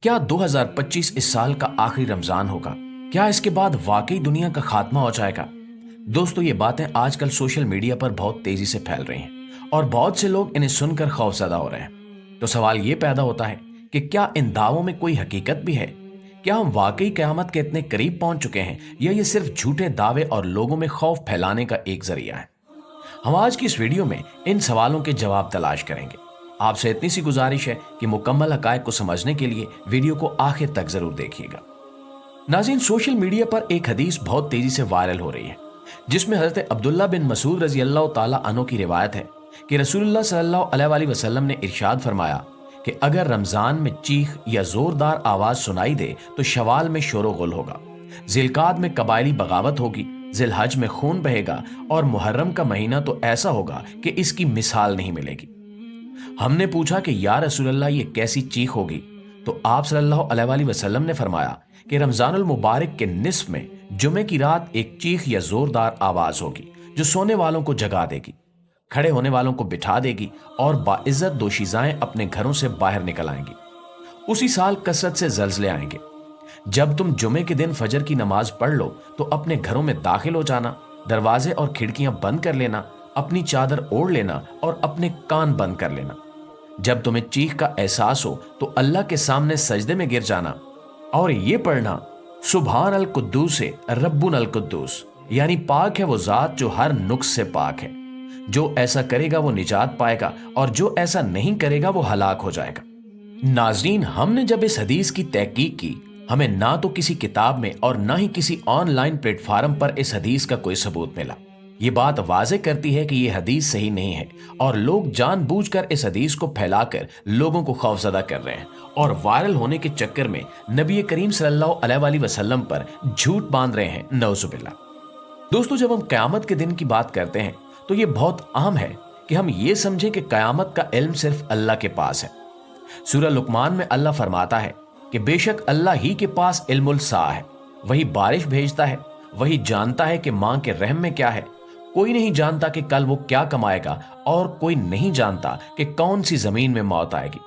क्या 2025 इस साल का आखिरी रमजान होगा? क्या इसके बाद वाकई दुनिया का खात्मा हो जाएगा? दोस्तों, ये बातें आजकल सोशल मीडिया पर बहुत तेजी से फैल रही हैं और बहुत से लोग इन्हें सुनकर खौफजदा हो रहे हैं। तो सवाल ये पैदा होता है कि क्या इन दावों में कोई हकीकत भी है? क्या हम वाकई कयामत के इतने करीब पहुंच चुके हैं या ये सिर्फ झूठे दावे और लोगों में खौफ फैलाने का एक जरिया है? हम आज की इस वीडियो में इन सवालों के जवाब तलाश करेंगे। आपसे इतनी सी गुजारिश है कि मुकम्मल हकायक को समझने के लिए वीडियो को आखिर तक जरूर देखिएगा। नाज़रीन, सोशल मीडिया पर एक हदीस बहुत तेजी से वायरल हो रही है, जिसमें हजरत अब्दुल्ला बिन मसूद रजी अल्लाह ताला अन्हु की रिवायत है कि रसूलुल्लाह सल्लल्लाहु अलैहि वसल्लम ने इरशाद फरमाया कि अगर रमजान में चीख या जोरदार आवाज सुनाई दे तो शवाल में शोरोगुल होगा, जिलकाद में कबायली बगावत होगी, जिलहज में खून बहेगा और मुहर्रम का महीना तो ऐसा होगा कि इसकी मिसाल नहीं मिलेगी। हमने पूछा कि या रसूलल्लाह, ये कैसी चीख होगी? तो आप सल्लल्लाहु अलैहि वसल्लम ने फरमाया कि रमजानुल मुबारक के निस्फ में जुमे की रात एक चीख या जोरदार आवाज होगी जो सोने वालों को जगा देगी, खड़े होने वालों को बिठा देगी और बाइज्जत दोशीज़ाएं अपने घरों से बाहर निकल आएंगी। उसी साल कसरत से जल्जले आएंगे। जब तुम जुमे के दिन फजर की नमाज पढ़ लो तो अपने घरों में दाखिल हो जाना, दरवाजे और खिड़कियां बंद कर लेना, अपनी चादर ओढ़ लेना और अपने कान बंद कर लेना। जब तुम्हें चीख का एहसास हो तो अल्लाह के सामने सजदे में गिर जाना और ये पढ़ना, सुभान अल कुद्दूस से रब्बुन अल कुद्दूस, यानी पाक है वो जात जो हर नुक्स से पाक है। जो ऐसा करेगा वो निजात पाएगा और जो ऐसा नहीं करेगा वो हलाक हो जाएगा। नाजरीन, हमने जब इस हदीस की तहकीक की, हमें ना तो किसी किताब में और ना ही किसी ऑनलाइन प्लेटफार्म पर इस हदीस का कोई सबूत मिला। ये बात वाज़े करती है कि ये हदीस सही नहीं है और लोग जानबूझकर इस हदीस को फैलाकर लोगों को खौफजदा कर रहे हैं और वायरल होने के चक्कर में नबी करीम सल्लल्लाहु अलैहि वसल्लम पर झूठ बांध रहे हैं, नौजुबिल्लाह। दोस्तों, जब हम कयामत के दिन की बात करते हैं तो ये बहुत अहम है कि हम ये समझें कि कयामत का इल्म सिर्फ अल्लाह के पास है। सूरह लुकमान में अल्लाह फरमाता है कि बेशक अल्लाह ही के पास इल्मुल सा है, वही बारिश भेजता है, वही जानता है कि मां के रहम में क्या है। कोई नहीं जानता कि कल वो क्या कमाएगा और कोई नहीं जानता कि कौन सी जमीन में मौत आएगी।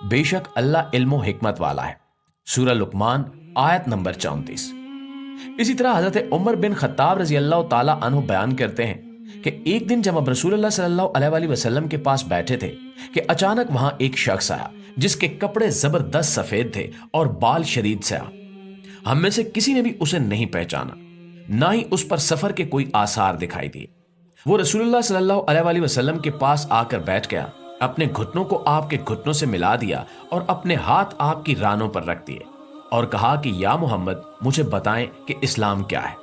बेशक अल्लाह इल्म और हिकमत वाला है। सूरह लुकमान आयत नंबर 34। इसी तरह हजरत उमर बिन खत्ताब रजी अल्लाह ताला अन्हु बयान करते हैं कि एक दिन जब रसूलुल्लाह सल्लल्लाहु अलैहि वसल्लम के पास बैठे थे कि अचानक वहां एक शख्स आया जिसके कपड़े जबरदस्त सफेद थे और बाल शदीद स्याह। हम में से किसी ने भी उसे नहीं पहचाना, ना ही उस पर सफर के कोई आसार दिखाई दिए। वो रसूलुल्लाह सल्लल्लाहु अलैहि वसल्लम के पास आकर बैठ गया, अपने घुटनों को आपके घुटनों से मिला दिया और अपने हाथ आपकी रानों पर रख दिए और कहा कि या मोहम्मद, मुझे बताएं कि इस्लाम क्या है।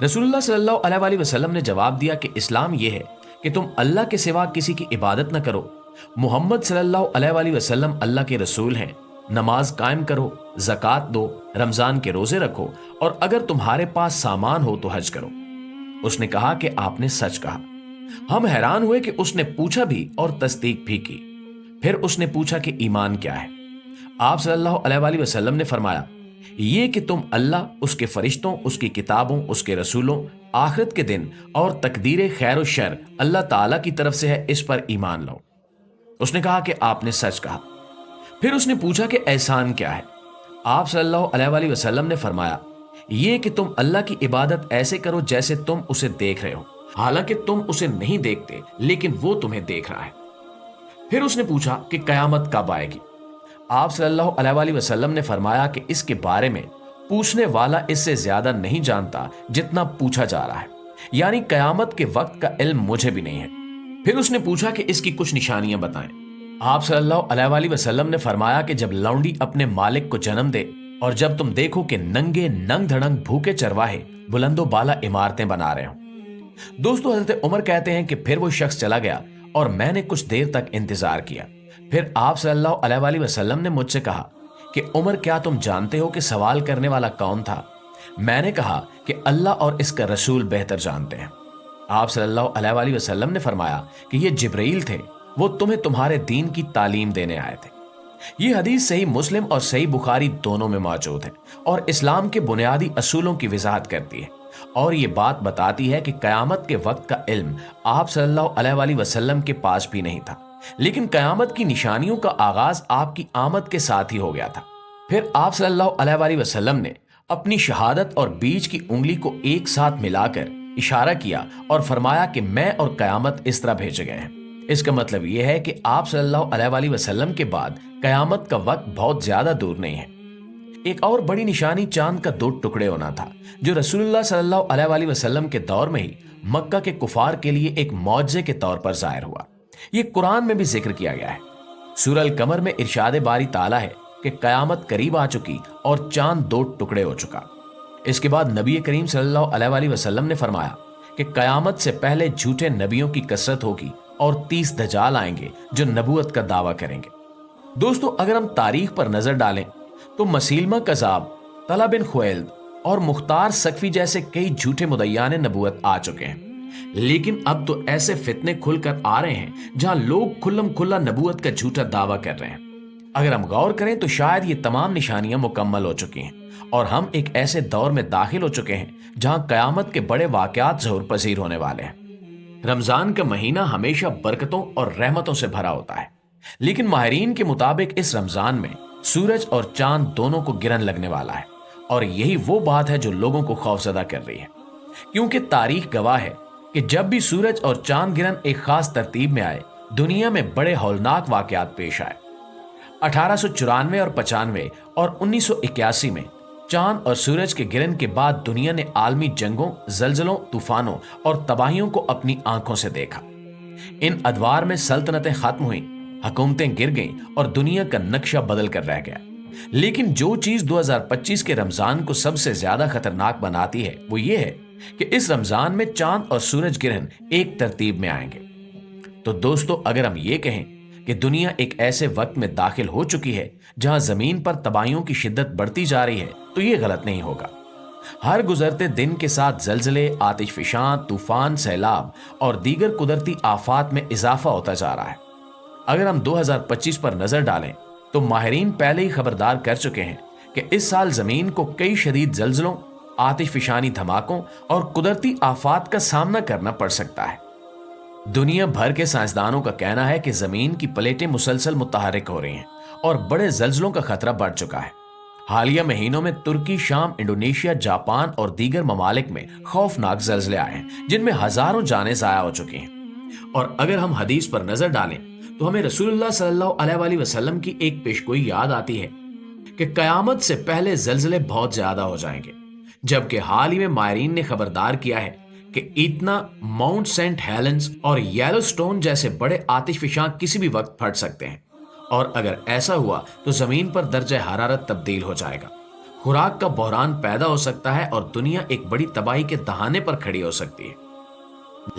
रसूलुल्लाह सल्लल्लाहु अलैहि वसल्लम ने जवाब दिया कि इस्लाम यह है कि तुम अल्लाह के सिवा किसी की इबादत न करो, मोहम्मद सल्लल्लाहु अलैहि वसल्लम अल्लाह के रसूल हैं, नमाज कायम करो, ज़कात दो, रमजान के रोजे रखो और अगर तुम्हारे पास सामान हो तो हज करो। उसने कहा कि आपने सच कहा। हम हैरान हुए कि उसने पूछा भी और तस्दीक भी की। फिर उसने पूछा कि ईमान क्या है। आप सल्लल्लाहु अलैहि वसल्लम ने फरमाया, ये कि तुम अल्लाह, उसके फरिश्तों, उसकी किताबों, उसके रसूलों, आखिरत के दिन और तकदीर खैर और शर अल्लाह ताला की तरफ से है, इस पर ईमान लो। उसने कहा कि आपने सच कहा। फिर उसने पूछा कि एहसान क्या है। आप सल्लल्लाहु अलैहि वसल्लम ने फरमाया, ये कि तुम अल्लाह की इबादत ऐसे करो जैसे तुम उसे देख रहे हो, हालांकि तुम उसे नहीं देखते लेकिन वो तुम्हें देख रहा है। फिर उसने पूछा कि कयामत कब आएगी। आप सल्लल्लाहु अलैहि वसल्लम ने फरमाया कि इसके बारे में पूछने वाला इससे ज्यादा नहीं जानता जितना पूछा जा रहा है, यानी कयामत के वक्त का इल्म मुझे भी नहीं है। फिर उसने पूछा कि इसकी कुछ निशानियां बताएं। आप सल्लल्लाहु अलैहि वसल्लम ने फरमाया कि जब लौंडी अपने मालिक को जन्म दे और जब तुम देखो कि नंगे नंग धड़ंग भूखे चरवाहे बुलंदो बाला इमारतें बना रहे हो। दोस्तों, हजरत उमर कहते हैं कि फिर वो शख्स चला गया और मैंने कुछ देर तक इंतजार किया। फिर आप सल्लल्लाहु अलैहि वसल्लम ने मुझसे कहा कि उमर, क्या तुम जानते हो कि सवाल करने वाला कौन था? मैंने कहा कि अल्लाह और इसका रसूल बेहतर जानते हैं। आप सल्लल्लाहु अलैहि वसल्लम ने फरमाया कि ये जिब्राइल थे, वो तुम्हें तुम्हारे दीन की तालीम देने आए थे। ये हदीस सही मुस्लिम और सही बुखारी दोनों में मौजूद है और इस्लाम के बुनियादी असूलों की वजाहत करती है और ये बात बताती है कि कयामत के वक्त का इल्म आप सल्लल्लाहु अलैहि वसल्लम के पास भी नहीं था, लेकिन कयामत की निशानियों का आगाज आपकी आमद के साथ ही हो गया था। फिर आप सल्लल्लाहु अलैहि वसल्लम ने अपनी शहादत और बीच की उंगली को एक साथ मिलाकर इशारा किया और फरमाया कि मैं और कयामत इस तरह भेजे गए हैं। इसका मतलब यह है कि आप सल्लल्लाहु अलैहि वसल्लम के बाद कयामत का वक्त बहुत ज्यादा दूर नहीं है। एक और बड़ी निशानी चांद का 2 टुकड़े होना था, जो रसूलुल्लाह सल्लल्लाहु अलैहि वसल्लम के दौर में ही मक्का के कुफार के लिए एक मौजज़े के तौर पर जाहिर हुआ। ये कुरान में भी जिक्र किया गया है। सूरह अल कमर में इरशाद बारी ताला है कि कयामत करीब आ चुकी और चांद 2 टुकड़े हो चुका। इसके बाद नबी करीम सल्लल्लाहु अलैहि वसल्लम ने फरमाया कि कयामत से पहले झूठे नबियों की कसरत होगी और 30 दज्जाल आएंगे जो नबूवत का दावा करेंगे। दोस्तों, अगर हम तारीख पर नजर डालें तो मसीलमा कज़ाब, तला बिन खुवैलिद और मुख्तार सकफी जैसे कई झूठे मुदय्याने नबूवत आ चुके हैं। लेकिन अब तो ऐसे फितने खुलकर आ रहे हैं जहां लोग खुल्लम खुल्ला नबूवत का झूठा दावा कर रहे हैं। अगर हम गौर करें तो शायद ये तमाम निशानियां मुकम्मल हो चुकी हैं और हम एक ऐसे दौर में दाखिल हो चुके हैं जहां कयामत के बड़े वाकयात ज़हूर पजीर होने वाले हैं। रमजान का महीना हमेशा बरकतों और रहमतों से भरा होता है, लेकिन माहिरीन के मुताबिक इस रमजान में सूरज और चांद दोनों को गिरन लगने वाला है और यही वो बात है जो लोगों को खौफजदा कर रही है, क्योंकि तारीख गवाह है कि जब भी सूरज और चांद गिरन एक खास तरतीब में आए, दुनिया में बड़े हौलनाक वाकयात पेश आए। 1894 और 95 और 1981 में चांद और सूरज के गिरन के बाद दुनिया ने आलमी जंगों, जलजलों, तूफानों और तबाहियों को अपनी आंखों से देखा। इन अदवार में सल्तनतें खत्म हुई, हुकूमतें गिर गईं और दुनिया का नक्शा बदल कर रह गया। लेकिन जो चीज 2025 के रमजान को सबसे ज्यादा खतरनाक बनाती है वो ये है कि इस रमजान में चांद और सूरज ग्रहण एक तरतीब में आएंगे। तो दोस्तों, अगर हम ये कहें कि दुनिया एक ऐसे वक्त में दाखिल हो चुकी है जहां जमीन पर तबाहियों की शिद्दत बढ़ती जा रही है, तो ये गलत नहीं होगा। हर गुजरते दिन के साथ जलजले, आतिशफशां, तूफान, सैलाब और दीगर कुदरती आफात में इजाफा होता जा रहा है। अगर हम 2025 पर नजर डालें तो माहिरीन पहले ही खबरदार कर चुके हैं कि इस साल जमीन को कई शदीद जलजलों, आतिशफशानी धमाकों और कुदरती आफात का सामना करना पड़ सकता है। दुनिया भर के साइंसदानों का कहना है कि जमीन की प्लेटें मुसलसल मुतहरिक हो रही हैं और बड़े जलजलों का खतरा बढ़ चुका है। हालिया महीनों में तुर्की, शाम, इंडोनेशिया, जापान और दीगर ममालिक में खौफनाक जलजले आए हैं जिनमें हजारों जानें जाया हो चुकी हैं। और अगर हम हदीस पर नजर डालें तो हमें रसूलुल्लाह सल्लल्लाहु अलैहि वसल्लम की एक पेशगोई याद आती है कि कयामत से पहले जलजले बहुत ज्यादा हो जाएंगे, जबकि हाल ही में माहिरीन ने खबरदार किया है कि इतना माउंट सेंट हेलेंस और येलोस्टोन जैसे बड़े आतिशफशां किसी भी वक्त फट सकते हैं और अगर ऐसा हुआ तो जमीन पर दर्जा हरारत तब्दील हो जाएगा, खुराक का बहरान पैदा हो सकता है और दुनिया एक बड़ी तबाही के दहाने पर खड़ी हो सकती है।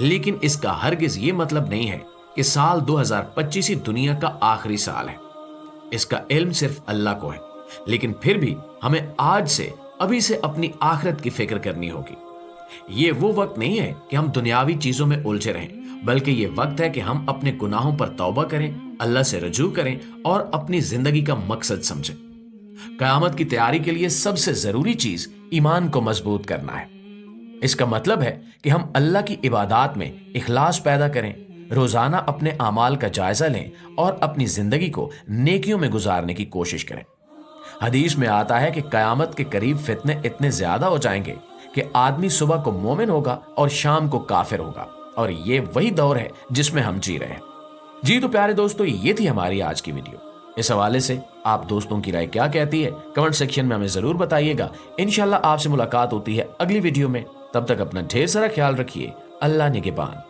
लेकिन इसका हरगिज ये मतलब नहीं है कि साल 2025 ही दुनिया का आखिरी साल है। इसका इल्म सिर्फ अल्लाह को है, लेकिन फिर भी हमें आज से, अभी से अपनी आखिरत की फिक्र करनी होगी। ये वो वक्त नहीं है कि हम दुनियावी चीजों में उलझे रहें, बल्कि ये वक्त है कि हम अपने गुनाहों पर तौबा करें, अल्लाह से रजू करें और अपनी जिंदगी का मकसद समझें। कयामत की तैयारी के लिए सबसे जरूरी चीज ईमान को मजबूत करना है। इसका मतलब है कि हम अल्लाह की इबादत में इखलास पैदा करें, रोजाना अपने अमाल का जायजा लें और अपनी जिंदगी को नेकियों में गुजारने की कोशिश करें। हदीस में आता है कि कयामत के करीब फितने इतने ज्यादा हो जाएंगे कि आदमी सुबह को मोमिन होगा और शाम को काफिर होगा, और ये वही दौर है जिसमें हम जी रहे हैं। जी तो प्यारे दोस्तों, ये थी हमारी आज की वीडियो। इस हवाले से आप दोस्तों की राय क्या कहती है, कमेंट सेक्शन में हमें जरूर बताइएगा। इंशाल्लाह आपसे मुलाकात होती है अगली वीडियो में। तब तक अपना ढेर सारा ख्याल रखिए। अल्लाह निगहबान।